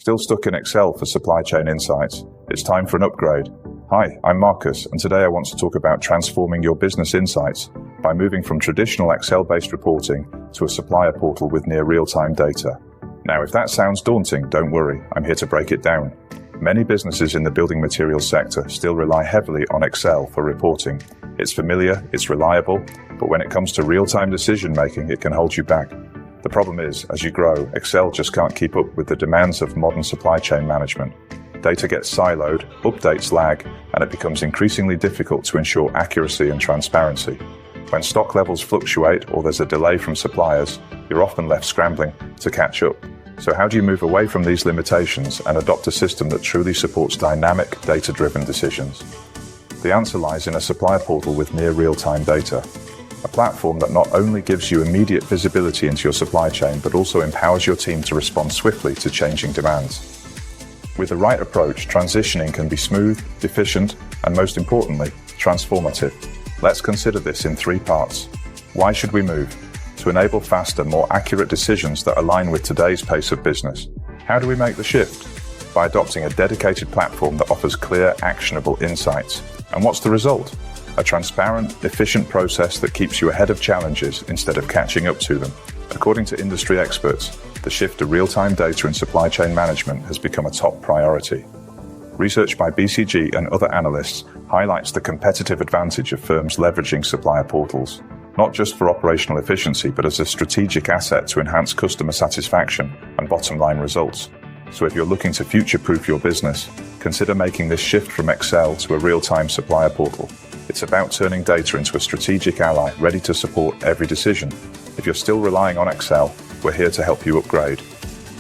Still stuck in Excel for supply chain insights? It's time for an upgrade. Hi, I'm Marcus, and today I want to talk about transforming your business insights by moving from traditional Excel-based reporting to a supplier portal with near real-time data. Now, if that sounds daunting, don't worry, I'm here to break it down. Many businesses in the building materials sector still rely heavily on Excel for reporting. It's familiar, it's reliable, but when it comes to real-time decision-making, it can hold you back. The problem is, as you grow, Excel just can't keep up with the demands of modern supply chain management. Data gets siloed, updates lag, and it becomes increasingly difficult to ensure accuracy and transparency. When stock levels fluctuate or there's a delay from suppliers, you're often left scrambling to catch up. So how do you move away from these limitations and adopt a system that truly supports dynamic, data-driven decisions? The answer lies in a supplier portal with near real-time data. A platform that not only gives you immediate visibility into your supply chain, but also empowers your team to respond swiftly to changing demands. With the right approach, transitioning can be smooth, efficient, and most importantly, transformative. Let's consider this in 3 parts. Why should we move? To enable faster, more accurate decisions that align with today's pace of business. How do we make the shift? By adopting a dedicated platform that offers clear, actionable insights. And what's the result? A transparent, efficient process that keeps you ahead of challenges instead of catching up to them. According to industry experts, the shift to real-time data in supply chain management has become a top priority. Research by BCG and other analysts highlights the competitive advantage of firms leveraging supplier portals, not just for operational efficiency, but as a strategic asset to enhance customer satisfaction and bottom-line results. So if you're looking to future-proof your business, consider making this shift from Excel to a real-time supplier portal. It's about turning data into a strategic ally ready to support every decision. If you're still relying on Excel, we're here to help you upgrade.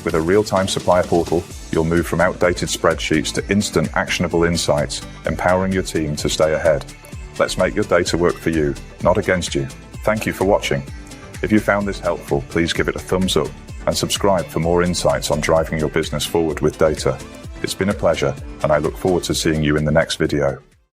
With a real-time supplier portal, you'll move from outdated spreadsheets to instant actionable insights, empowering your team to stay ahead. Let's make your data work for you, not against you. Thank you for watching. If you found this helpful, please give it a thumbs up and subscribe for more insights on driving your business forward with data. It's been a pleasure, and I look forward to seeing you in the next video.